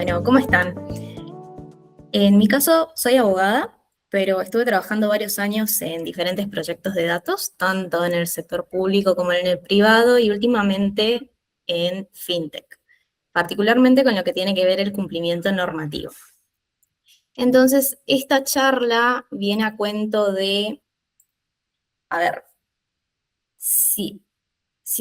Bueno, ¿cómo están? En mi caso, soy abogada, pero estuve trabajando varios años en diferentes proyectos de datos, tanto en el sector público como en el privado y últimamente en fintech, particularmente con lo que tiene que ver el cumplimiento normativo. Entonces, esta charla viene a cuento de, a ver, si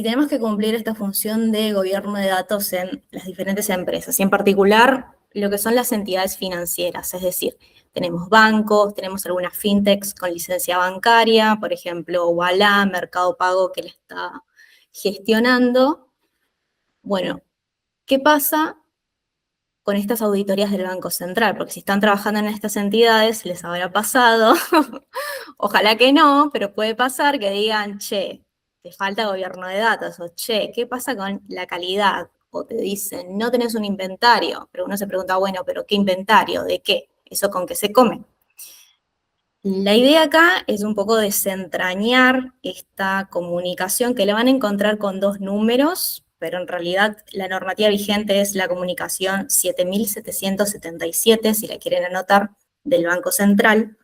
tenemos que cumplir esta función de gobierno de datos en las diferentes empresas, y en particular lo que son las entidades financieras, es decir, tenemos bancos, tenemos algunas fintechs con licencia bancaria, por ejemplo, Ualá, Mercado Pago que la está gestionando. Bueno, ¿qué pasa con estas auditorías del Banco Central? Porque si están trabajando en estas entidades, les habrá pasado, ojalá que no, pero puede pasar que digan, che, te falta gobierno de datos, o che, ¿qué pasa con la calidad? O te dicen, no tenés un inventario, pero uno se pregunta, bueno, ¿pero qué inventario? ¿De qué? ¿Eso con qué se come? La idea acá es un poco desentrañar esta comunicación que le van a encontrar con dos números, pero en realidad la normativa vigente es la comunicación 7777, si la quieren anotar, del Banco Central.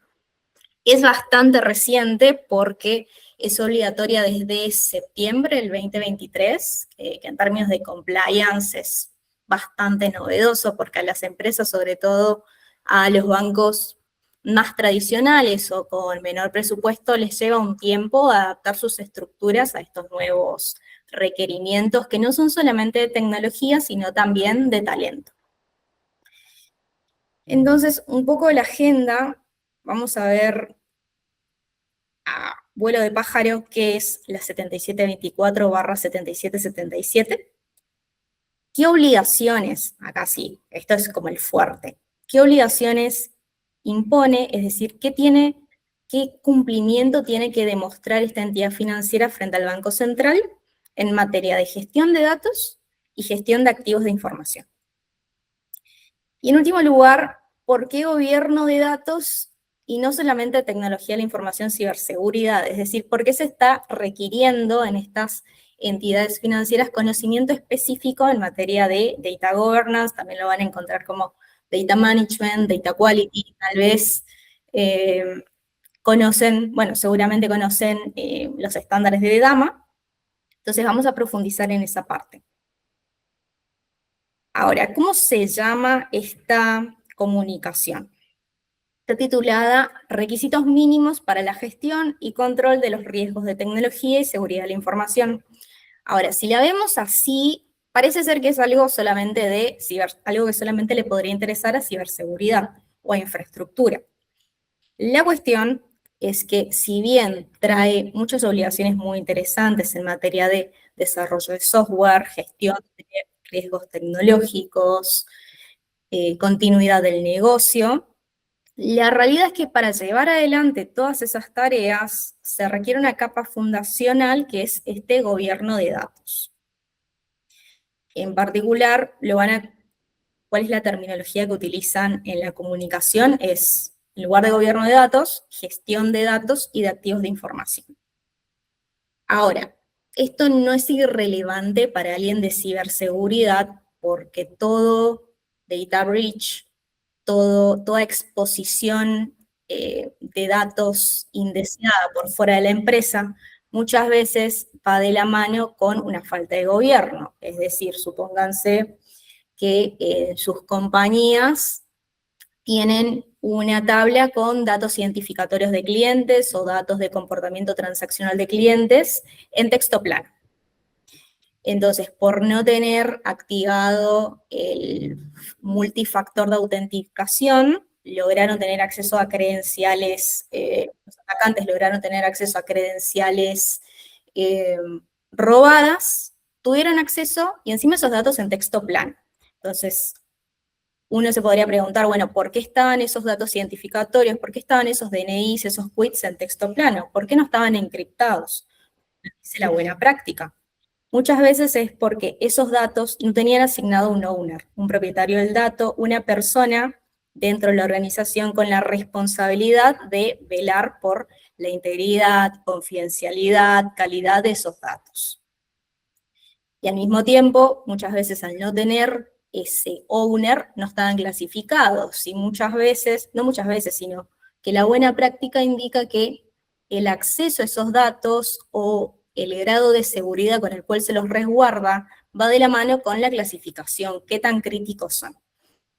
Es bastante reciente porque es obligatoria desde septiembre del 2023, que en términos de compliance es bastante novedoso porque a las empresas, sobre todo a los bancos más tradicionales o con menor presupuesto, les lleva un tiempo adaptar sus estructuras a estos nuevos requerimientos que no son solamente de tecnología, sino también de talento. Entonces, un poco la agenda, vamos a ver a vuelo de pájaro, que es la 7724/7777. ¿Qué obligaciones, acá sí, esto es como el fuerte, qué obligaciones impone, es decir, qué cumplimiento tiene que demostrar esta entidad financiera frente al Banco Central en materia de gestión de datos y gestión de activos de información? Y en último lugar, ¿por qué gobierno de datos y no solamente tecnología de la información, ciberseguridad? Es decir, ¿por qué se está requiriendo en estas entidades financieras conocimiento específico en materia de data governance? También lo van a encontrar como data management, data quality, tal vez conocen, bueno, seguramente conocen los estándares de DAMA. Entonces vamos a profundizar en esa parte. Ahora, ¿cómo se llama esta comunicación? Está titulada Requisitos mínimos para la gestión y control de los riesgos de tecnología y seguridad de la información. Ahora, si la vemos así, parece ser que es algo solamente algo que solamente le podría interesar a ciberseguridad o a infraestructura. La cuestión es que si bien trae muchas obligaciones muy interesantes en materia de desarrollo de software, gestión de riesgos tecnológicos, continuidad del negocio, la realidad es que para llevar adelante todas esas tareas se requiere una capa fundacional que es este gobierno de datos. En particular, ¿cuál es la terminología que utilizan en la comunicación? Es, en lugar de gobierno de datos, gestión de datos y de activos de información. Ahora, esto no es irrelevante para alguien de ciberseguridad porque todo data breach, toda exposición de datos indeseada por fuera de la empresa, muchas veces va de la mano con una falta de gobierno. Es decir, supónganse que sus compañías tienen una tabla con datos identificatorios de clientes o datos de comportamiento transaccional de clientes en texto plano. Entonces, por no tener activado el multifactor de autenticación, lograron tener acceso a credenciales, los atacantes lograron tener acceso a credenciales robadas, tuvieron acceso y encima esos datos en texto plano. Entonces, uno se podría preguntar, bueno, ¿por qué estaban esos datos identificatorios? ¿Por qué estaban esos DNIs, esos quits en texto plano? ¿Por qué no estaban encriptados? Dice la buena práctica. Muchas veces es porque esos datos no tenían asignado un owner, un propietario del dato, una persona dentro de la organización con la responsabilidad de velar por la integridad, confidencialidad, calidad de esos datos. Y al mismo tiempo, muchas veces al no tener ese owner no estaban clasificados, y muchas veces, no muchas veces, sino que la buena práctica indica que el acceso a esos datos o el grado de seguridad con el cual se los resguarda va de la mano con la clasificación, qué tan críticos son.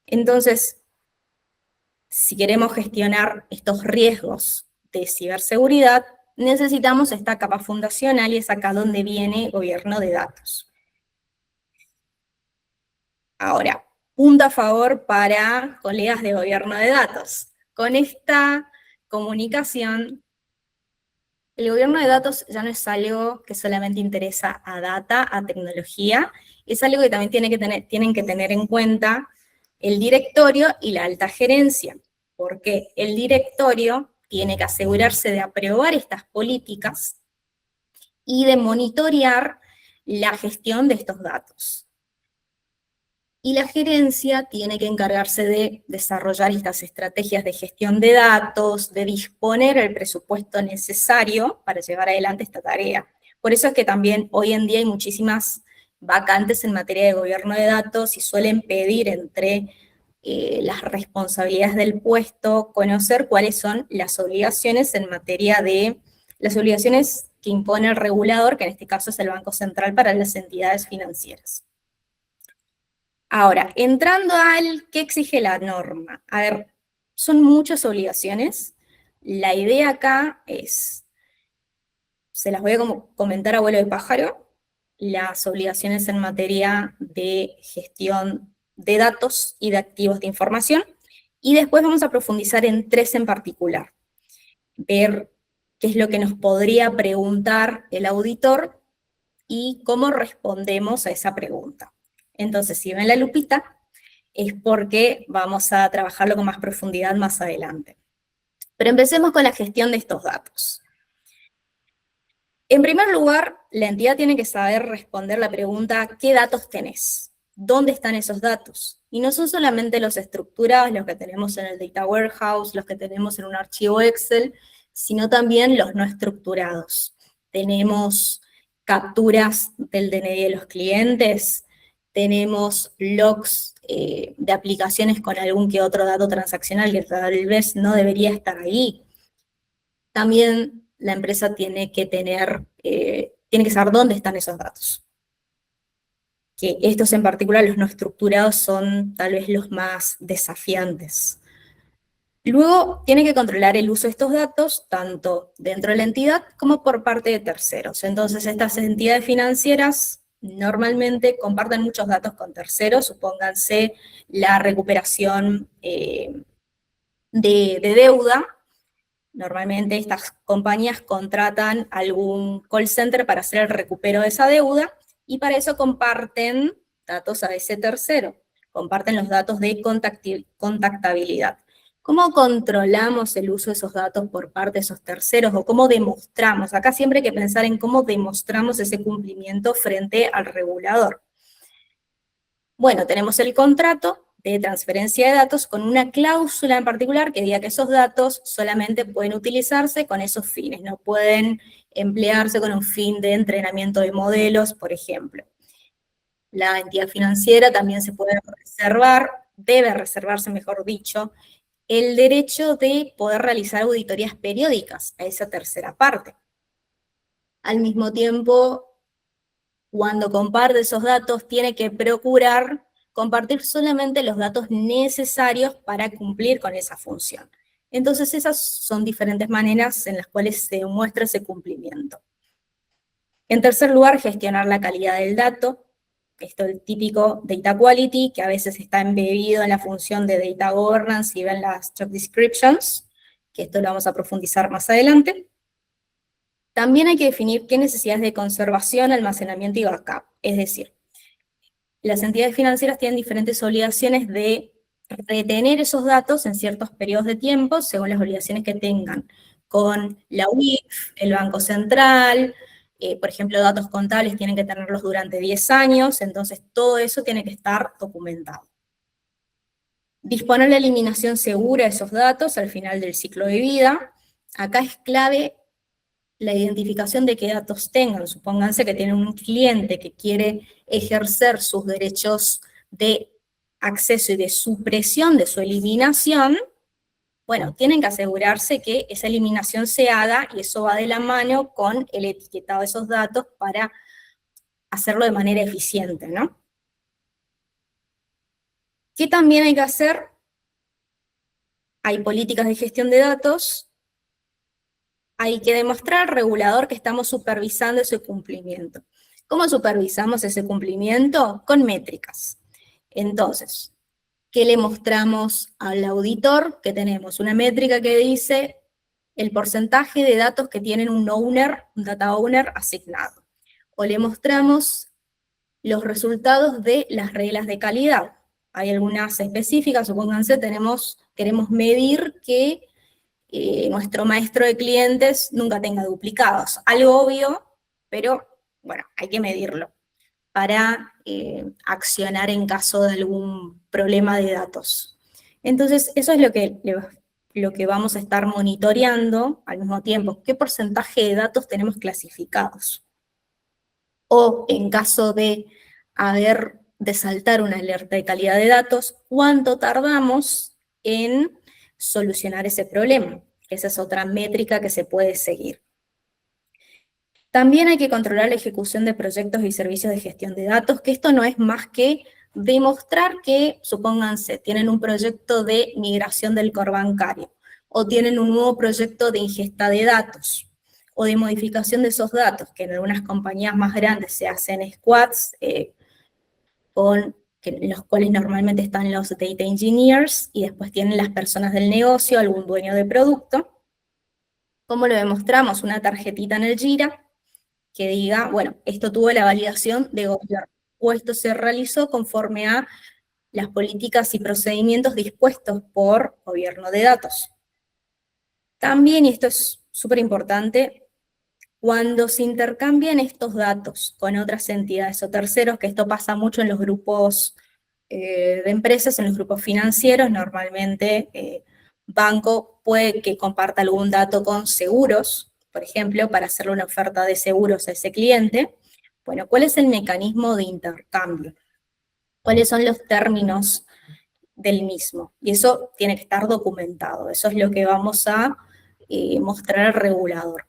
Entonces, si queremos gestionar estos riesgos de ciberseguridad, necesitamos esta capa fundacional, y es acá donde viene gobierno de datos. Ahora, punto a favor para colegas de gobierno de datos. Con esta comunicación, el gobierno de datos ya no es algo que solamente interesa a data, a tecnología, es algo que también tienen que tener en cuenta el directorio y la alta gerencia, porque el directorio tiene que asegurarse de aprobar estas políticas y de monitorear la gestión de estos datos. Y la gerencia tiene que encargarse de desarrollar estas estrategias de gestión de datos, de disponer el presupuesto necesario para llevar adelante esta tarea. Por eso es que también hoy en día hay muchísimas vacantes en materia de gobierno de datos, y suelen pedir entre las responsabilidades del puesto conocer cuáles son las obligaciones en materia de, las obligaciones que impone el regulador, que en este caso es el Banco Central para las entidades financieras. Ahora, entrando al qué exige la norma. A ver, son muchas obligaciones. La idea acá es, se las voy a comentar a vuelo de pájaro, las obligaciones en materia de gestión de datos y de activos de información, y después vamos a profundizar en tres en particular. Ver qué es lo que nos podría preguntar el auditor y cómo respondemos a esa pregunta. Entonces, si ven la lupita, es porque vamos a trabajarlo con más profundidad más adelante. Pero empecemos con la gestión de estos datos. En primer lugar, la entidad tiene que saber responder la pregunta, ¿qué datos tenés? ¿Dónde están esos datos? Y no son solamente los estructurados, los que tenemos en el Data Warehouse, los que tenemos en un archivo Excel, sino también los no estructurados. Tenemos capturas del DNI de los clientes, tenemos logs de aplicaciones con algún que otro dato transaccional que tal vez no debería estar ahí. También la empresa tiene que saber dónde están esos datos. Que estos en particular, los no estructurados, son tal vez los más desafiantes. Luego, tiene que controlar el uso de estos datos, tanto dentro de la entidad como por parte de terceros. Entonces, estas entidades financieras normalmente comparten muchos datos con terceros, supónganse la recuperación de deuda. Normalmente estas compañías contratan algún call center para hacer el recupero de esa deuda, y para eso comparten datos a ese tercero, comparten los datos de contactabilidad. ¿Cómo controlamos el uso de esos datos por parte de esos terceros, o cómo demostramos? Acá siempre hay que pensar en cómo demostramos ese cumplimiento frente al regulador. Bueno, tenemos el contrato de transferencia de datos con una cláusula en particular que diga que esos datos solamente pueden utilizarse con esos fines, no pueden emplearse con un fin de entrenamiento de modelos, por ejemplo. La entidad financiera también se puede reservar, debe reservarse, mejor dicho, el derecho de poder realizar auditorías periódicas a esa tercera parte. Al mismo tiempo, cuando comparte esos datos, tiene que procurar compartir solamente los datos necesarios para cumplir con esa función. Entonces, esas son diferentes maneras en las cuales se muestra ese cumplimiento. En tercer lugar, gestionar la calidad del dato. Esto es el típico data quality, que a veces está embebido en la función de data governance y ven las job descriptions, que esto lo vamos a profundizar más adelante. También hay que definir qué necesidades de conservación, almacenamiento y backup. Es decir, las entidades financieras tienen diferentes obligaciones de retener esos datos en ciertos periodos de tiempo, según las obligaciones que tengan con la UIF, el Banco Central. Por ejemplo, datos contables tienen que tenerlos durante 10 años, entonces todo eso tiene que estar documentado. Disponer la eliminación segura de esos datos al final del ciclo de vida. Acá es clave la identificación de qué datos tengan. Supónganse que tienen un cliente que quiere ejercer sus derechos de acceso y de supresión de su eliminación, bueno, tienen que asegurarse que esa eliminación se haga y eso va de la mano con el etiquetado de esos datos para hacerlo de manera eficiente, ¿no? ¿Qué también hay que hacer? Hay políticas de gestión de datos, hay que demostrar al regulador que estamos supervisando ese cumplimiento. ¿Cómo supervisamos ese cumplimiento? Con métricas. Entonces, ¿qué le mostramos al auditor? Que tenemos una métrica que dice el porcentaje de datos que tienen un owner, un data owner asignado. O le mostramos los resultados de las reglas de calidad. Hay algunas específicas, supónganse, queremos medir que nuestro maestro de clientes nunca tenga duplicados. Algo obvio, pero bueno, hay que medirlo para accionar en caso de algún problema de datos. Entonces, eso es lo que vamos a estar monitoreando al mismo tiempo. ¿Qué porcentaje de datos tenemos clasificados? O en caso de saltar una alerta de calidad de datos, ¿cuánto tardamos en solucionar ese problema? Esa es otra métrica que se puede seguir. También hay que controlar la ejecución de proyectos y servicios de gestión de datos, que esto no es más que demostrar que, supónganse, tienen un proyecto de migración del core bancario, o tienen un nuevo proyecto de ingesta de datos, o de modificación de esos datos, que en algunas compañías más grandes se hacen squads, en los cuales normalmente están los data engineers, y después tienen las personas del negocio, algún dueño de producto. ¿Cómo lo demostramos? Una tarjetita en el Jira, que diga, bueno, esto tuvo la validación de gobierno, o esto se realizó conforme a las políticas y procedimientos dispuestos por gobierno de datos. También, y esto es súper importante, cuando se intercambian estos datos con otras entidades o terceros, que esto pasa mucho en los grupos de empresas, en los grupos financieros, normalmente banco puede que comparta algún dato con seguros, por ejemplo, para hacerle una oferta de seguros a ese cliente. Bueno, ¿cuál es el mecanismo de intercambio? ¿Cuáles son los términos del mismo? Y eso tiene que estar documentado. Eso es lo que vamos a mostrar al regulador.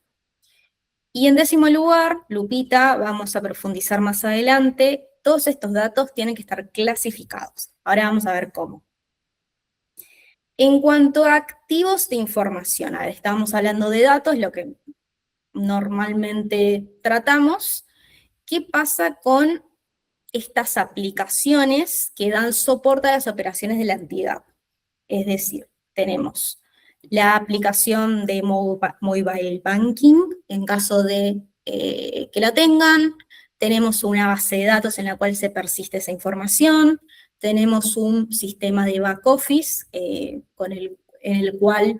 Y en décimo lugar, Lupita, vamos a profundizar más adelante, todos estos datos tienen que estar clasificados. Ahora vamos a ver cómo. En cuanto a activos de información, a ver, estábamos hablando de datos, lo que normalmente tratamos. ¿Qué pasa con estas aplicaciones que dan soporte a las operaciones de la entidad? Es decir, tenemos la aplicación de mobile banking, en caso de que la tengan, tenemos una base de datos en la cual se persiste esa información, tenemos un sistema de back office en el cual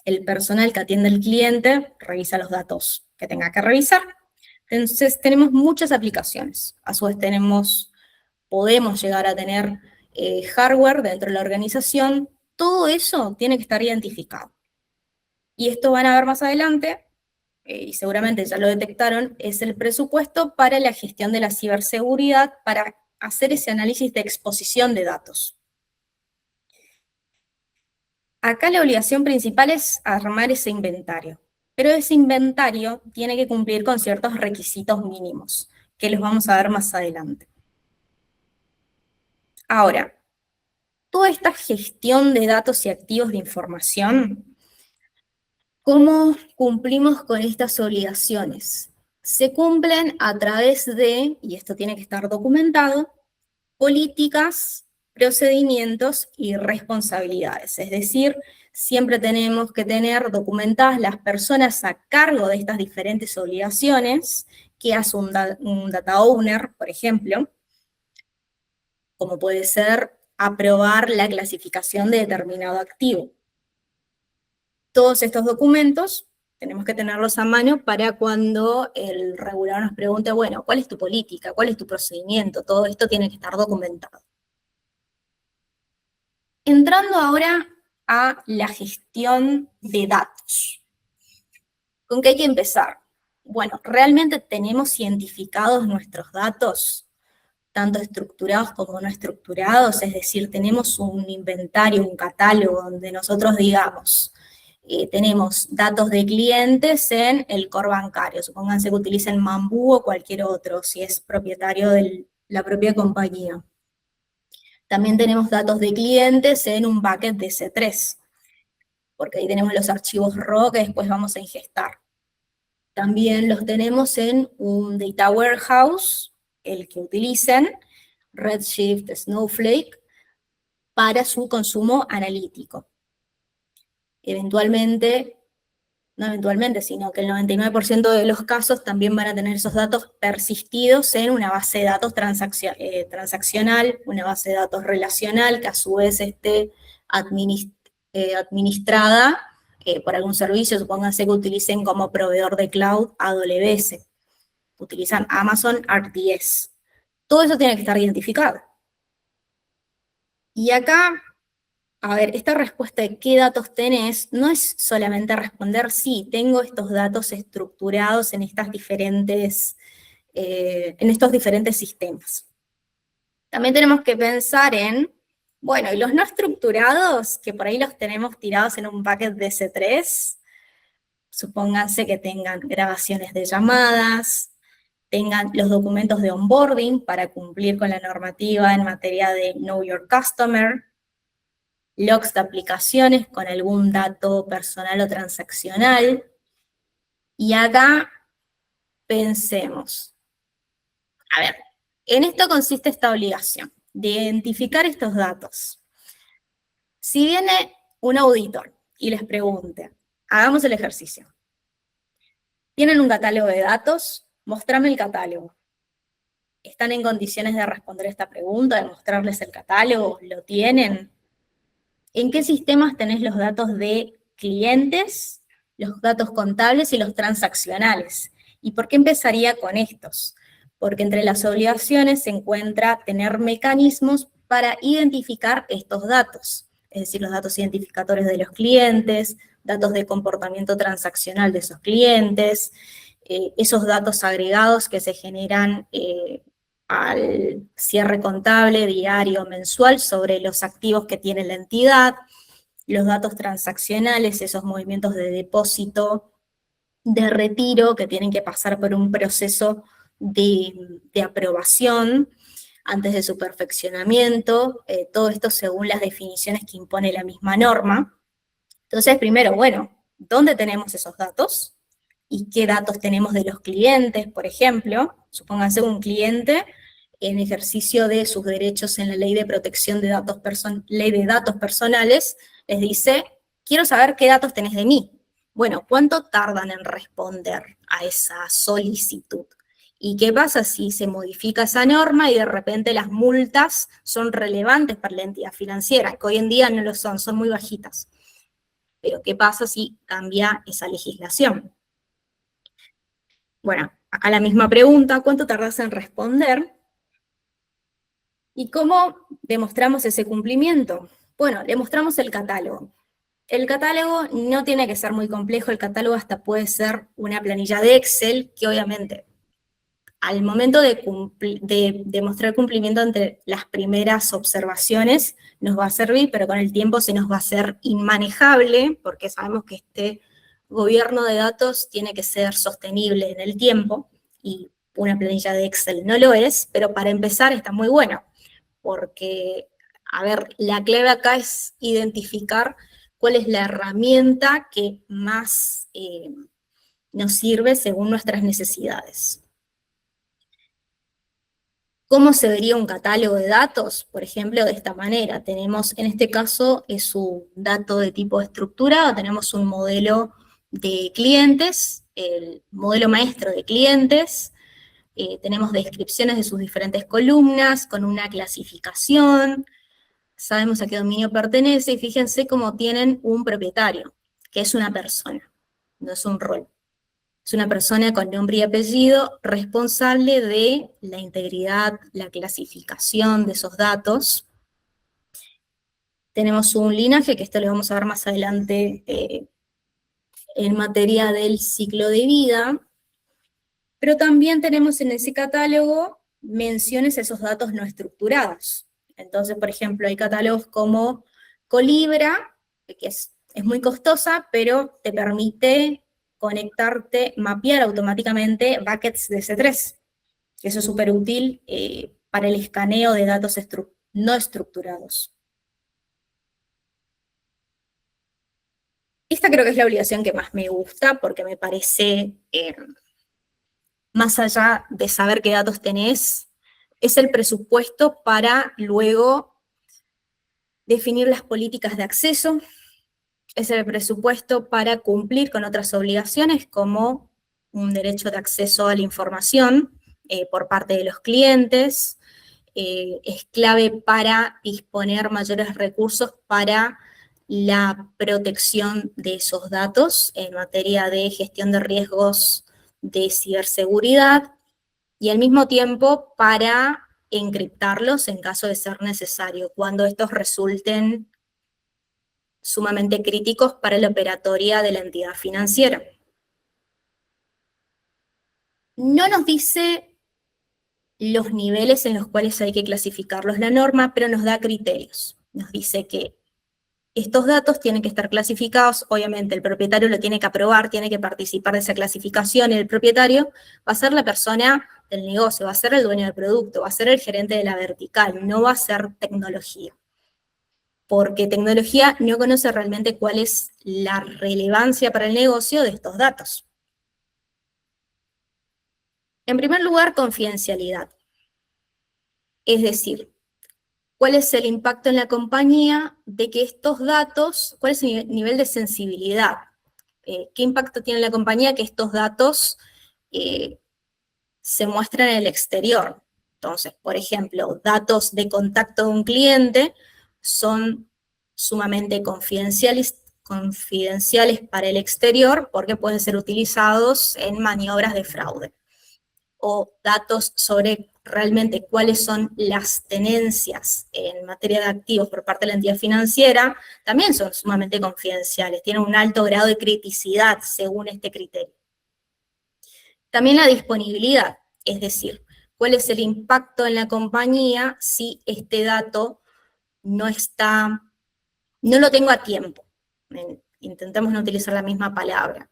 el personal que atiende al cliente revisa los datos que tenga que revisar. Entonces tenemos muchas aplicaciones, a su vez podemos llegar a tener hardware dentro de la organización, todo eso tiene que estar identificado. Y esto van a ver más adelante, y seguramente ya lo detectaron, es el presupuesto para la gestión de la ciberseguridad, para hacer ese análisis de exposición de datos. Acá la obligación principal es armar ese inventario, pero ese inventario tiene que cumplir con ciertos requisitos mínimos, que los vamos a ver más adelante. Ahora, toda esta gestión de datos y activos de información, ¿cómo cumplimos con estas obligaciones? Se cumplen a través de, y esto tiene que estar documentado, políticas, procedimientos y responsabilidades. Es decir, siempre tenemos que tener documentadas las personas a cargo de estas diferentes obligaciones, que hace un data owner, por ejemplo, como puede ser aprobar la clasificación de determinado activo. Todos estos documentos tenemos que tenerlos a mano para cuando el regulador nos pregunte, bueno, ¿cuál es tu política? ¿Cuál es tu procedimiento? Todo esto tiene que estar documentado. Entrando ahora a la gestión de datos. ¿Con qué hay que empezar? Bueno, ¿realmente tenemos identificados nuestros datos? tanto estructurados como no estructurados, es decir, tenemos un inventario, un catálogo donde nosotros digamos, tenemos datos de clientes en el core bancario, supónganse que utilicen Mambú o cualquier otro, si es propietario de la propia compañía. También tenemos datos de clientes en un bucket de C3, porque ahí tenemos los archivos RAW que después vamos a ingestar. También los tenemos en un data warehouse, el que utilicen, Redshift, Snowflake, para su consumo analítico. Eventualmente, no eventualmente, sino que el 99% de los casos también van a tener esos datos persistidos en una base de datos transaccional, una base de datos relacional, que a su vez esté administrada por algún servicio, supónganse que utilicen como proveedor de cloud AWS, utilizan Amazon RDS. Todo eso tiene que estar identificado. Y acá, a ver, esta respuesta de qué datos tenés no es solamente responder sí, tengo estos datos estructurados en estos diferentes sistemas. También tenemos que pensar en, bueno, y los no estructurados, que por ahí los tenemos tirados en un bucket de C3, supónganse que tengan grabaciones de llamadas, tengan los documentos de onboarding para cumplir con la normativa en materia de Know Your Customer, logs de aplicaciones con algún dato personal o transaccional. Y acá pensemos, a ver, en esto consiste esta obligación, de identificar estos datos. Si viene un auditor y les pregunte, hagamos el ejercicio, ¿tienen un catálogo de datos? Mostrame el catálogo. ¿Están en condiciones de responder esta pregunta, de mostrarles el catálogo? ¿Lo tienen? ¿En qué sistemas tenés los datos de clientes, los datos contables y los transaccionales? ¿Y por qué empezaría con estos? Porque entre las obligaciones se encuentra tener mecanismos para identificar estos datos, es decir, los datos identificatorios de los clientes, datos de comportamiento transaccional de esos clientes, esos datos agregados que se generan al cierre contable, diario, mensual, sobre los activos que tiene la entidad, los datos transaccionales, esos movimientos de depósito, de retiro, que tienen que pasar por un proceso de aprobación antes de su perfeccionamiento, todo esto según las definiciones que impone la misma norma. Entonces, primero, bueno, ¿dónde tenemos esos datos? ¿Y qué datos tenemos de los clientes, por ejemplo? Supónganse un cliente en ejercicio de sus derechos en la ley de protección de datos, ley de datos personales, les dice, quiero saber qué datos tenés de mí. Bueno, ¿cuánto tardan en responder a esa solicitud? ¿Y qué pasa si se modifica esa norma y de repente las multas son relevantes para la entidad financiera? Que hoy en día no lo son muy bajitas. Pero ¿qué pasa si cambia esa legislación? Bueno, acá la misma pregunta, ¿cuánto tardas en responder? ¿Y cómo demostramos ese cumplimiento? Bueno, le mostramos el catálogo. El catálogo no tiene que ser muy complejo, el catálogo hasta puede ser una planilla de Excel, que obviamente al momento de mostrar cumplimiento entre las primeras observaciones nos va a servir, pero con el tiempo se nos va a hacer inmanejable, porque sabemos que este gobierno de datos tiene que ser sostenible en el tiempo, y una planilla de Excel no lo es, pero para empezar está muy bueno, porque, a ver, la clave acá es identificar cuál es la herramienta que más nos sirve según nuestras necesidades. ¿Cómo se vería un catálogo de datos? Por ejemplo, de esta manera. Tenemos, en este caso, es un dato de tipo estructurado, tenemos un modelo de clientes, el modelo maestro de clientes, tenemos descripciones de sus diferentes columnas, con una clasificación, sabemos a qué dominio pertenece, y fíjense cómo tienen un propietario, que es una persona, no es un rol. Es una persona con nombre y apellido responsable de la integridad, la clasificación de esos datos. Tenemos un linaje, que esto lo vamos a ver más adelante en materia del ciclo de vida, pero también tenemos en ese catálogo menciones esos datos no estructurados. Entonces, por ejemplo, hay catálogos como Colibra, que es muy costosa, pero te permite conectarte, mapear automáticamente buckets de C3, que eso es súper útil para el escaneo de datos no estructurados. Esta creo que es la obligación que más me gusta, porque me parece, más allá de saber qué datos tenés, es el presupuesto para luego definir las políticas de acceso, es el presupuesto para cumplir con otras obligaciones como un derecho de acceso a la información por parte de los clientes, es clave para disponer mayores recursos para la protección de esos datos en materia de gestión de riesgos de ciberseguridad y al mismo tiempo para encriptarlos en caso de ser necesario, cuando estos resulten sumamente críticos para la operatoria de la entidad financiera. No nos dice los niveles en los cuales hay que clasificarlos la norma, pero nos da criterios. Nos dice que estos datos tienen que estar clasificados, obviamente el propietario lo tiene que aprobar, tiene que participar de esa clasificación, y el propietario va a ser la persona del negocio, va a ser el dueño del producto, va a ser el gerente de la vertical, no va a ser tecnología. Porque tecnología no conoce realmente cuál es la relevancia para el negocio de estos datos. En primer lugar, confidencialidad. Es decir, cuál es el impacto en la compañía de que estos datos, cuál es el nivel de sensibilidad, qué impacto tiene en la compañía que estos datos se muestran en el exterior. Entonces, por ejemplo, datos de contacto de un cliente son sumamente confidenciales para el exterior porque pueden ser utilizados en maniobras de fraude. O datos sobre realmente cuáles son las tenencias en materia de activos por parte de la entidad financiera, también son sumamente confidenciales, tienen un alto grado de criticidad según este criterio. También la disponibilidad, es decir, cuál es el impacto en la compañía si este dato no lo tengo a tiempo. Intentemos no utilizar la misma palabra.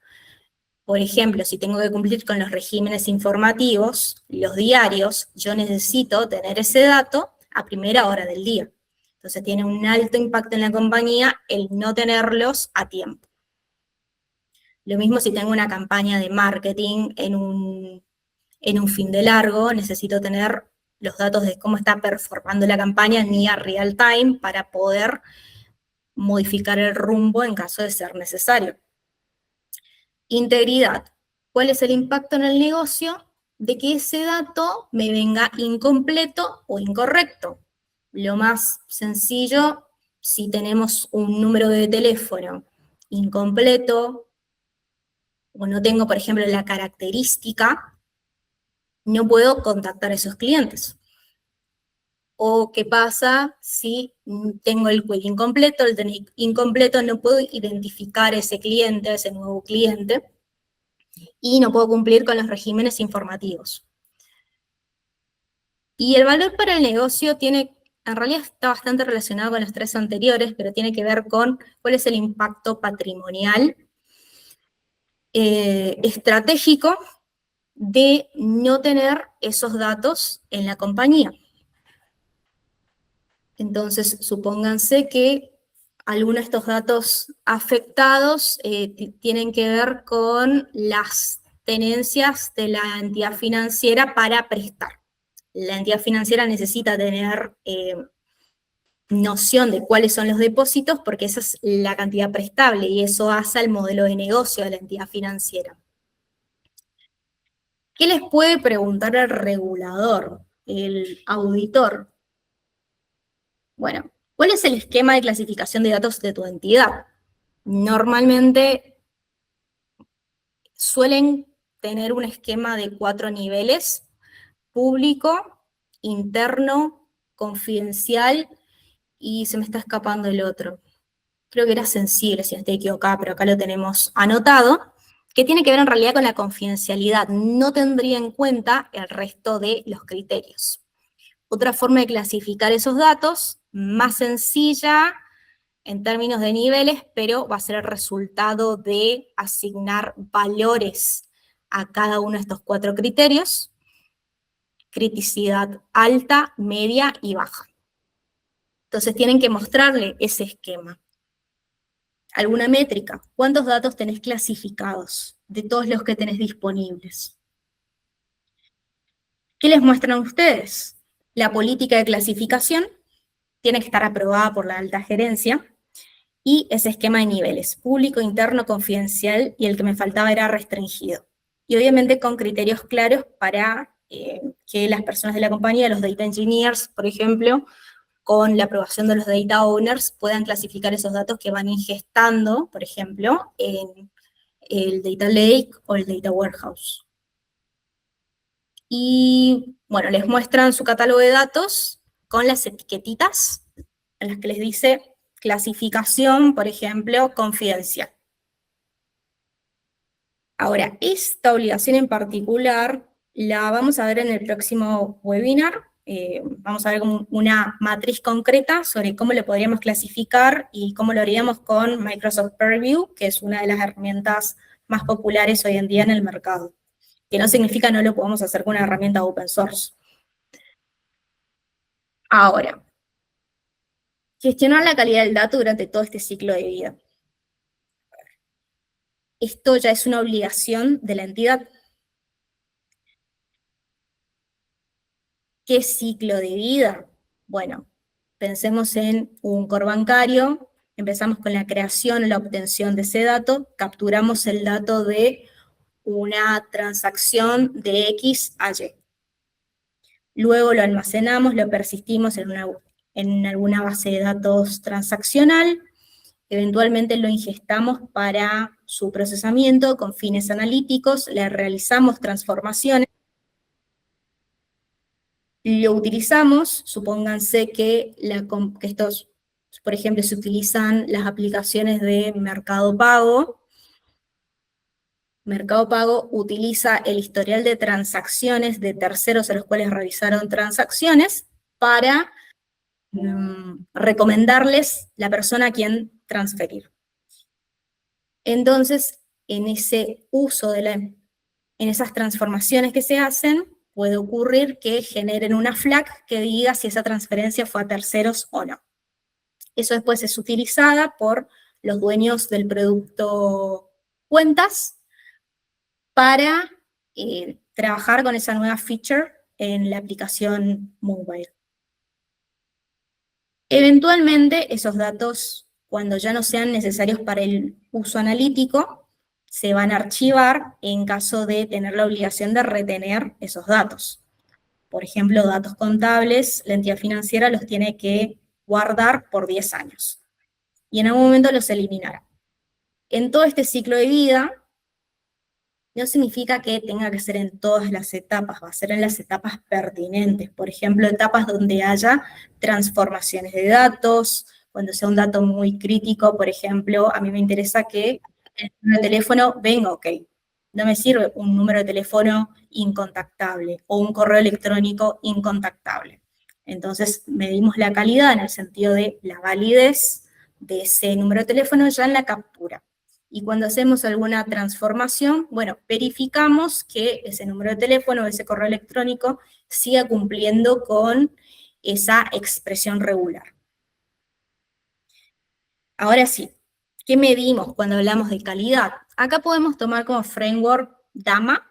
Por ejemplo, si tengo que cumplir con los regímenes informativos, los diarios, yo necesito tener ese dato a primera hora del día. Entonces tiene un alto impacto en la compañía el no tenerlos a tiempo. Lo mismo si tengo una campaña de marketing en un fin de largo, necesito tener los datos de cómo está performando la campaña ni a real time para poder modificar el rumbo en caso de ser necesario. Integridad. ¿Cuál es el impacto en el negocio de que ese dato me venga incompleto o incorrecto? Lo más sencillo, si tenemos un número de teléfono incompleto, o no tengo, por ejemplo, la característica, no puedo contactar a esos clientes. O qué pasa si tengo el query incompleto, el DNI incompleto, no puedo identificar a ese cliente, a ese nuevo cliente, y no puedo cumplir con los regímenes informativos. Y el valor para el negocio en realidad está bastante relacionado con los tres anteriores, pero tiene que ver con cuál es el impacto patrimonial estratégico de no tener esos datos en la compañía. Entonces, supónganse que algunos de estos datos afectados tienen que ver con las tenencias de la entidad financiera para prestar. La entidad financiera necesita tener noción de cuáles son los depósitos porque esa es la cantidad prestable y eso hace al modelo de negocio de la entidad financiera. ¿Qué les puede preguntar el regulador, el auditor? Bueno, ¿cuál es el esquema de clasificación de datos de tu entidad? Normalmente suelen tener un esquema de 4 niveles: público, interno, confidencial, y se me está escapando el otro. Creo que era sensible, si no estoy equivocada, pero acá lo tenemos anotado, que tiene que ver en realidad con la confidencialidad, no tendría en cuenta el resto de los criterios. Otra forma de clasificar esos datos, más sencilla en términos de niveles, pero va a ser el resultado de asignar valores a cada uno de estos 4 criterios: criticidad alta, media y baja. Entonces tienen que mostrarle ese esquema. ¿Alguna métrica? ¿Cuántos datos tenés clasificados de todos los que tenés disponibles? ¿Qué les muestran ustedes? La política de clasificación tiene que estar aprobada por la alta gerencia, y ese esquema de niveles: público, interno, confidencial, y el que me faltaba era restringido. Y obviamente con criterios claros para que las personas de la compañía, los data engineers, por ejemplo, con la aprobación de los data owners, puedan clasificar esos datos que van ingestando, por ejemplo, en el data lake o el data warehouse. Y bueno, les muestran su catálogo de datos con las etiquetitas en las que les dice clasificación, por ejemplo, confidencial. Ahora, esta obligación en particular la vamos a ver en el próximo webinar. Vamos a ver como una matriz concreta sobre cómo lo podríamos clasificar y cómo lo haríamos con Microsoft Purview, que es una de las herramientas más populares hoy en día en el mercado. Que no significa no lo podemos hacer con una herramienta open source. Ahora, gestionar la calidad del dato durante todo este ciclo de vida. Esto ya es una obligación de la entidad. ¿Qué ciclo de vida? Bueno, pensemos en un core bancario, empezamos con la creación o la obtención de ese dato, capturamos el dato de una transacción de X a Y. Luego lo almacenamos, lo persistimos en alguna base de datos transaccional, eventualmente lo ingestamos para su procesamiento con fines analíticos, le realizamos transformaciones, lo utilizamos, supónganse que estos, por ejemplo, se utilizan las aplicaciones de Mercado Pago. Mercado Pago utiliza el historial de transacciones de terceros a los cuales realizaron transacciones para recomendarles la persona a quien transferir. Entonces, en ese uso en esas transformaciones que se hacen, puede ocurrir que generen una flag que diga si esa transferencia fue a terceros o no. Eso después es utilizada por los dueños del producto cuentas para trabajar con esa nueva feature en la aplicación mobile. Eventualmente, esos datos, cuando ya no sean necesarios para el uso analítico, se van a archivar en caso de tener la obligación de retener esos datos. Por ejemplo, datos contables, la entidad financiera los tiene que guardar por 10 años. Y en algún momento los eliminará. En todo este ciclo de vida, no significa que tenga que ser en todas las etapas, va a ser en las etapas pertinentes. Por ejemplo, etapas donde haya transformaciones de datos, cuando sea un dato muy crítico, por ejemplo, a mí me interesa que el número de teléfono venga ok. No me sirve un número de teléfono incontactable o un correo electrónico incontactable. Entonces, medimos la calidad en el sentido de la validez de ese número de teléfono ya en la captura. Y cuando hacemos alguna transformación, bueno, verificamos que ese número de teléfono, ese correo electrónico, siga cumpliendo con esa expresión regular. Ahora sí, ¿qué medimos cuando hablamos de calidad? Acá podemos tomar como framework DAMA,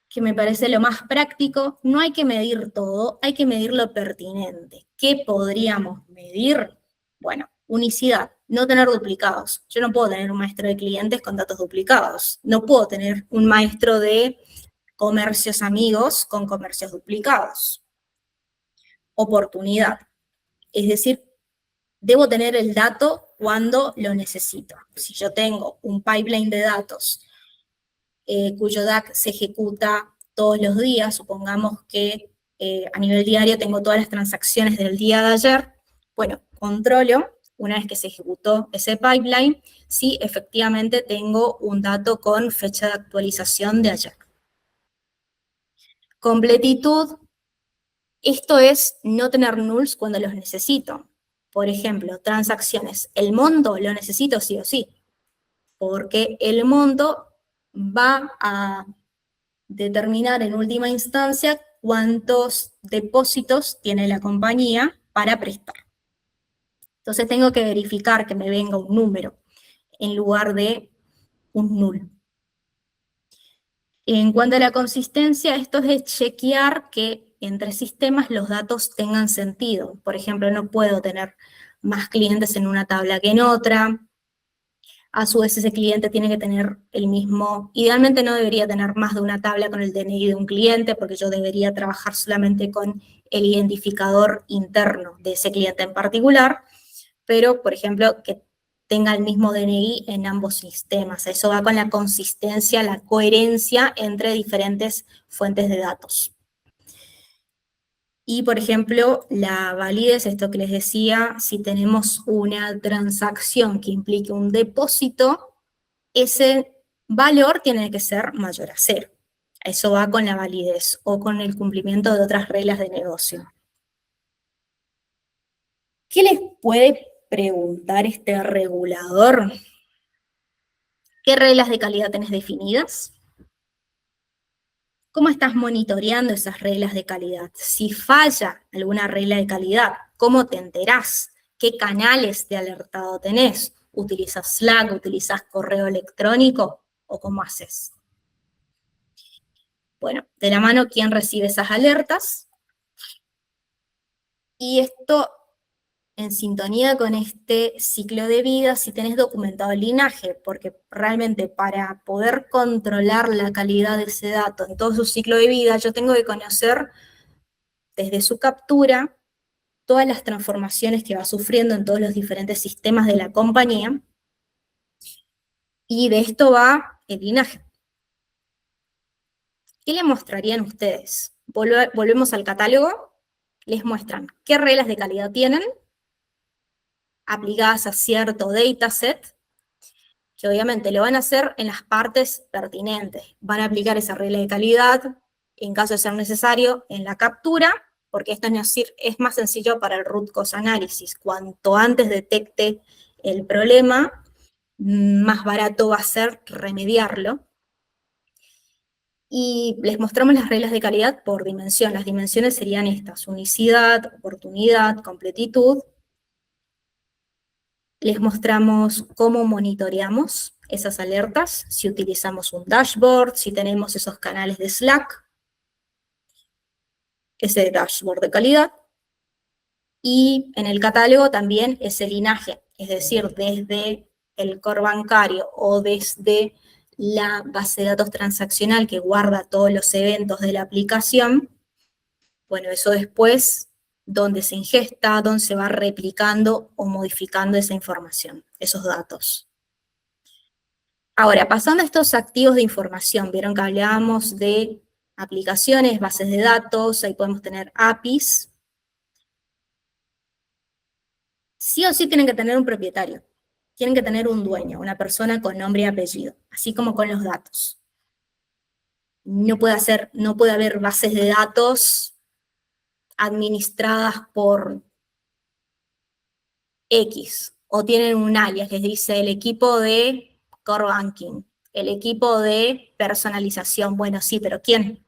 que me parece lo más práctico. No hay que medir todo, hay que medir lo pertinente. ¿Qué podríamos medir? Bueno, unicidad, no tener duplicados. Yo no puedo tener un maestro de clientes con datos duplicados. No puedo tener un maestro de comercios amigos con comercios duplicados. Oportunidad, es decir, debo tener el dato cuando lo necesito. Si yo tengo un pipeline de datos cuyo DAC se ejecuta todos los días, supongamos que a nivel diario tengo todas las transacciones del día de ayer, bueno, controlo una vez que se ejecutó ese pipeline, si efectivamente tengo un dato con fecha de actualización de ayer. Completitud, esto es no tener nulls cuando los necesito. Por ejemplo, transacciones. El monto lo necesito sí o sí, porque el monto va a determinar en última instancia cuántos depósitos tiene la compañía para prestar. Entonces tengo que verificar que me venga un número en lugar de un null. En cuanto a la consistencia, esto es de chequear que entre sistemas los datos tengan sentido. Por ejemplo, no puedo tener más clientes en una tabla que en otra. A su vez, ese cliente tiene que tener el mismo, idealmente no debería tener más de una tabla con el DNI de un cliente, porque yo debería trabajar solamente con el identificador interno de ese cliente en particular, pero, por ejemplo, que tenga el mismo DNI en ambos sistemas. Eso va con la consistencia, la coherencia entre diferentes fuentes de datos. Y, por ejemplo, la validez, esto que les decía, si tenemos una transacción que implique un depósito, ese valor tiene que ser mayor a 0. Eso va con la validez o con el cumplimiento de otras reglas de negocio. ¿Qué les puede preguntar este regulador? ¿Qué reglas de calidad tenés definidas? ¿Cómo estás monitoreando esas reglas de calidad? Si falla alguna regla de calidad, ¿cómo te enterás? ¿Qué canales de alertado tenés? ¿Utilizas Slack? ¿Utilizas correo electrónico? ¿O cómo haces? Bueno, de la mano, ¿quién recibe esas alertas? Y esto en sintonía con este ciclo de vida, si tenés documentado el linaje, porque realmente para poder controlar la calidad de ese dato en todo su ciclo de vida, yo tengo que conocer desde su captura todas las transformaciones que va sufriendo en todos los diferentes sistemas de la compañía, y de esto va el linaje. ¿Qué le mostrarían ustedes? Volvemos al catálogo, les muestran qué reglas de calidad tienen, aplicadas a cierto dataset, que obviamente lo van a hacer en las partes pertinentes. Van a aplicar esa regla de calidad, en caso de ser necesario, en la captura, porque esto es más sencillo para el root cause análisis. Cuanto antes detecte el problema, más barato va a ser remediarlo. Y les mostramos las reglas de calidad por dimensión. Las dimensiones serían estas: unicidad, oportunidad, completitud. Les mostramos cómo monitoreamos esas alertas, si utilizamos un dashboard, si tenemos esos canales de Slack, ese dashboard de calidad. Y en el catálogo también ese linaje, es decir, desde el core bancario o desde la base de datos transaccional que guarda todos los eventos de la aplicación. Bueno, eso después, dónde se ingesta, dónde se va replicando o modificando esa información, esos datos. Ahora, pasando a estos activos de información, vieron que hablábamos de aplicaciones, bases de datos, ahí podemos tener APIs. Sí o sí tienen que tener un propietario, tienen que tener un dueño, una persona con nombre y apellido, así como con los datos. No puede haber bases de datos administradas por X, o tienen un alias, les dice el equipo de core banking, el equipo de personalización. Bueno, sí, pero ¿quién?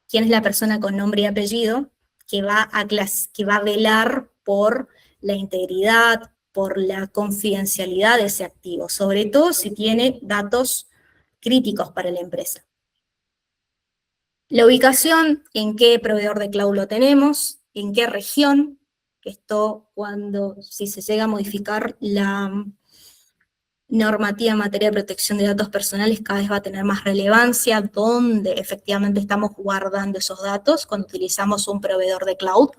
¿Quién es la persona con nombre y apellido que va a velar por la integridad, por la confidencialidad de ese activo? Sobre todo si tiene datos críticos para la empresa. La ubicación, en qué proveedor de cloud lo tenemos, en qué región. Esto si se llega a modificar la normativa en materia de protección de datos personales, cada vez va a tener más relevancia, dónde efectivamente estamos guardando esos datos cuando utilizamos un proveedor de cloud.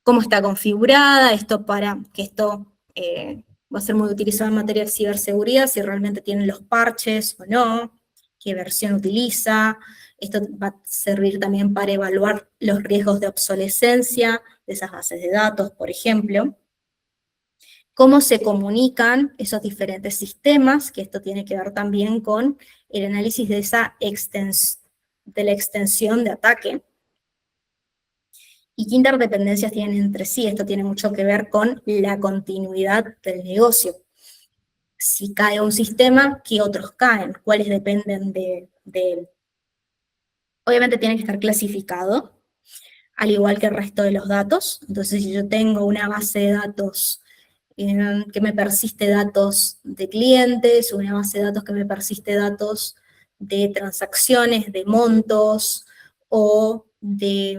Cómo está configurada, va a ser muy utilizado en materia de ciberseguridad, si realmente tienen los parches o no, qué versión utiliza. Esto va a servir también para evaluar los riesgos de obsolescencia de esas bases de datos, por ejemplo. cómo se comunican esos diferentes sistemas, que esto tiene que ver también con el análisis de de la extensión de ataque, y qué interdependencias tienen entre sí. Esto tiene mucho que ver con la continuidad del negocio. Si cae un sistema, ¿qué otros caen? ¿Cuáles dependen de él? Obviamente tiene que estar clasificado, al igual que el resto de los datos. Entonces, si yo tengo una base de datos que me persiste datos de clientes, una base de datos que me persiste datos de transacciones, de montos, o de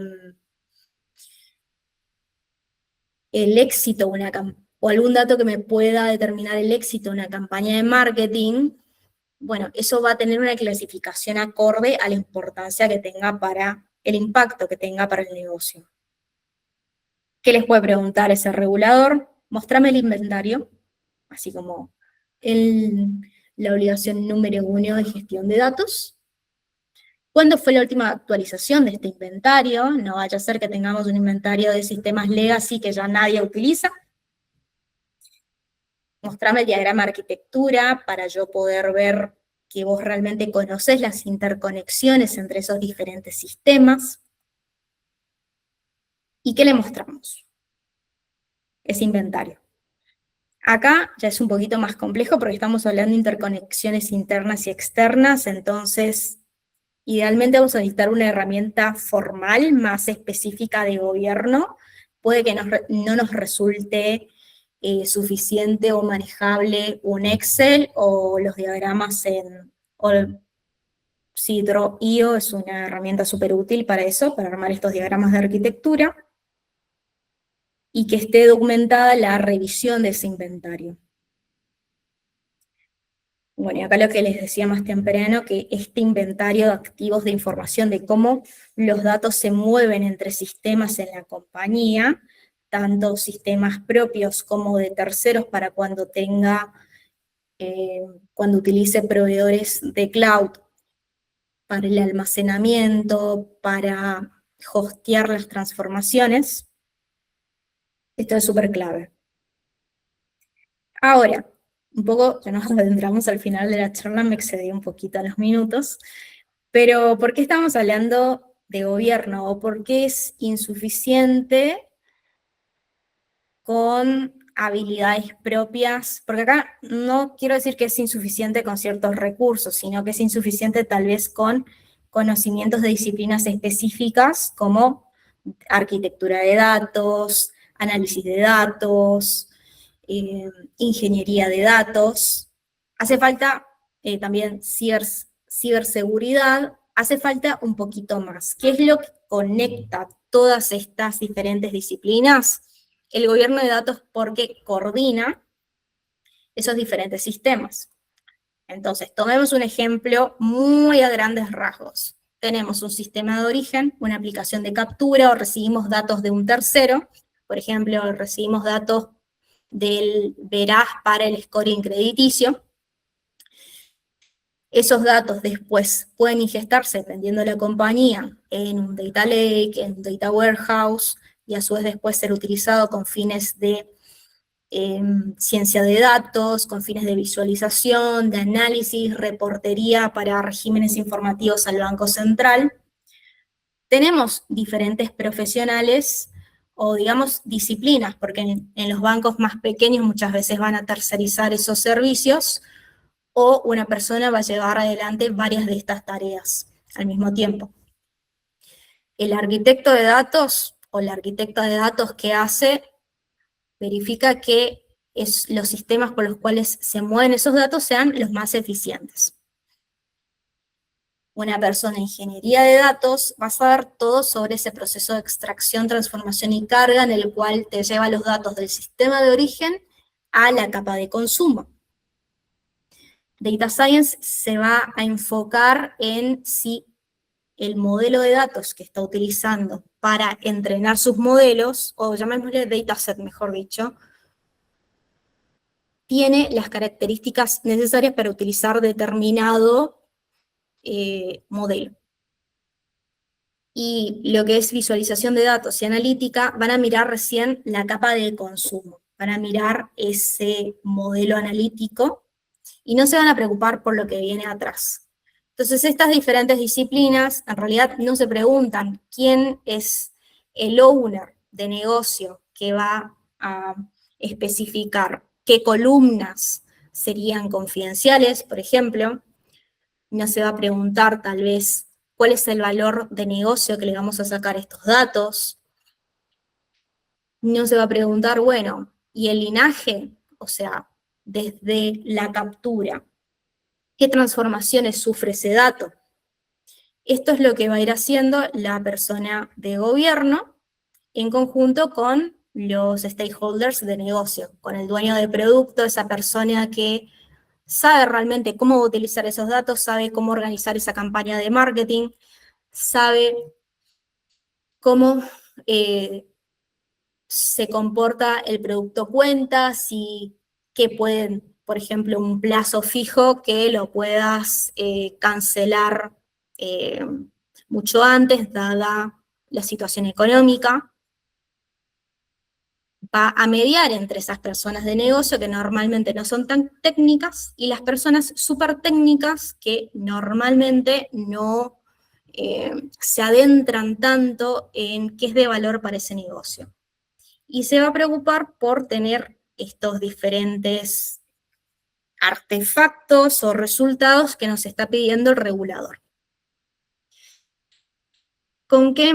el éxito, o algún dato que me pueda determinar el éxito de una campaña de marketing, bueno, eso va a tener una clasificación acorde a la importancia que tenga para el impacto que tenga para el negocio. ¿Qué les puede preguntar ese regulador? Mostrame el inventario, así como la obligación número 1 de gestión de datos. ¿Cuándo fue la última actualización de este inventario? No vaya a ser que tengamos un inventario de sistemas legacy que ya nadie utiliza. Mostrame el diagrama de arquitectura para yo poder ver que vos realmente conocés las interconexiones entre esos diferentes sistemas. ¿Y qué le mostramos? Ese inventario. Acá ya es un poquito más complejo porque estamos hablando de interconexiones internas y externas, entonces idealmente vamos a necesitar una herramienta formal más específica de gobierno. Puede que no nos resulte suficiente o manejable un Excel o los diagramas sí, Draw.io es una herramienta súper útil para eso, para armar estos diagramas de arquitectura, y que esté documentada la revisión de ese inventario. Bueno, y acá lo que les decía más temprano, que este inventario de activos de información, de cómo los datos se mueven entre sistemas en la compañía, tanto sistemas propios como de terceros para cuando cuando utilice proveedores de cloud para el almacenamiento, para hostear las transformaciones. Esto es súper clave. Ahora, un poco, ya nos adentramos al final de la charla, me excedí un poquito a los minutos, pero ¿por qué estamos hablando de gobierno? ¿O por qué es insuficiente con habilidades propias? Porque acá no quiero decir que es insuficiente con ciertos recursos, sino que es insuficiente tal vez con conocimientos de disciplinas específicas como arquitectura de datos, análisis de datos, ingeniería de datos. Hace falta también ciberseguridad, hace falta un poquito más. ¿Qué es lo que conecta todas estas diferentes disciplinas? El gobierno de datos, porque coordina esos diferentes sistemas. Entonces, tomemos un ejemplo muy a grandes rasgos. Tenemos un sistema de origen, una aplicación de captura, o recibimos datos de un tercero. Por ejemplo, recibimos datos del Veraz para el scoring crediticio. Esos datos después pueden ingestarse, dependiendo de la compañía, en un data lake, en un data warehouse, y a su vez después ser utilizado con fines de ciencia de datos, con fines de visualización, de análisis, reportería para regímenes informativos al Banco Central. Tenemos diferentes profesionales o digamos disciplinas, porque en los bancos más pequeños muchas veces van a tercerizar esos servicios, o una persona va a llevar adelante varias de estas tareas al mismo tiempo. El arquitecto de datos o la arquitecta de datos, ¿qué hace? Verifica que los sistemas por los cuales se mueven esos datos sean los más eficientes. Una persona en ingeniería de datos va a saber todo sobre ese proceso de extracción, transformación y carga, en el cual te lleva los datos del sistema de origen a la capa de consumo. Data Science se va a enfocar en si el modelo de datos que está utilizando para entrenar sus modelos, o llamémosle dataset mejor dicho, tiene las características necesarias para utilizar determinado modelo. Y lo que es visualización de datos y analítica van a mirar recién la capa de consumo. van a mirar ese modelo analítico y no se van a preocupar por lo que viene atrás. Entonces, estas diferentes disciplinas en realidad no se preguntan quién es el owner de negocio que va a especificar qué columnas serían confidenciales, por ejemplo. No se va a preguntar tal vez cuál es el valor de negocio que le vamos a sacar a estos datos. No se va a preguntar, bueno, ¿y el linaje? O sea, desde la captura, ¿qué transformaciones sufre ese dato? Esto es lo que va a ir haciendo la persona de gobierno en conjunto con los stakeholders de negocio, con el dueño de producto, esa persona que sabe realmente cómo utilizar esos datos, sabe cómo organizar esa campaña de marketing, sabe cómo se comporta el producto cuenta, si que pueden, por ejemplo, un plazo fijo que lo puedas cancelar mucho antes, dada la situación económica. Va a mediar entre esas personas de negocio que normalmente no son tan técnicas y las personas súper técnicas que normalmente no se adentran tanto en qué es de valor para ese negocio. Y se va a preocupar por tener estos diferentes artefactos o resultados que nos está pidiendo el regulador. ¿Con qué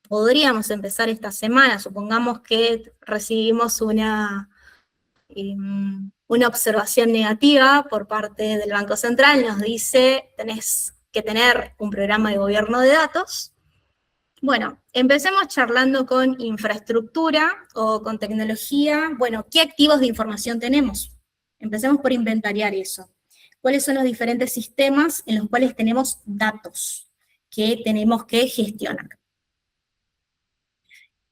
podríamos empezar esta semana? Supongamos que recibimos una observación negativa por parte del Banco Central, nos dice, tenés que tener un programa de gobierno de datos. Bueno, empecemos charlando con infraestructura o con tecnología. Bueno, ¿qué activos de información tenemos? Empecemos por inventariar eso. ¿Cuáles son los diferentes sistemas en los cuales tenemos datos que tenemos que gestionar?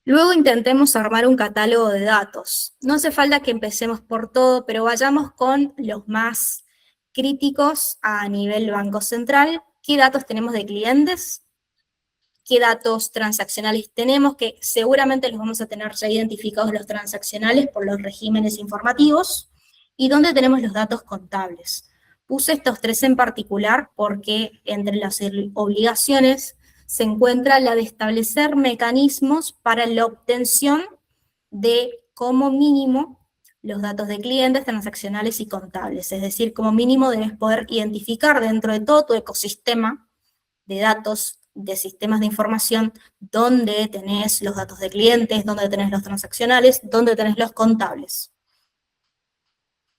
Luego intentemos armar un catálogo de datos. No hace falta que empecemos por todo, pero vayamos con los más críticos a nivel Banco Central. ¿Qué datos tenemos de clientes? ¿Qué datos transaccionales tenemos? Que seguramente los vamos a tener ya identificados los transaccionales por los regímenes informativos. ¿Y dónde tenemos los datos contables? Puse estos tres en particular porque entre las obligaciones se encuentra la de establecer mecanismos para la obtención de, como mínimo, los datos de clientes, transaccionales y contables. Es decir, como mínimo debes poder identificar dentro de todo tu ecosistema de datos, de sistemas de información, dónde tenés los datos de clientes, dónde tenés los transaccionales, dónde tenés los contables.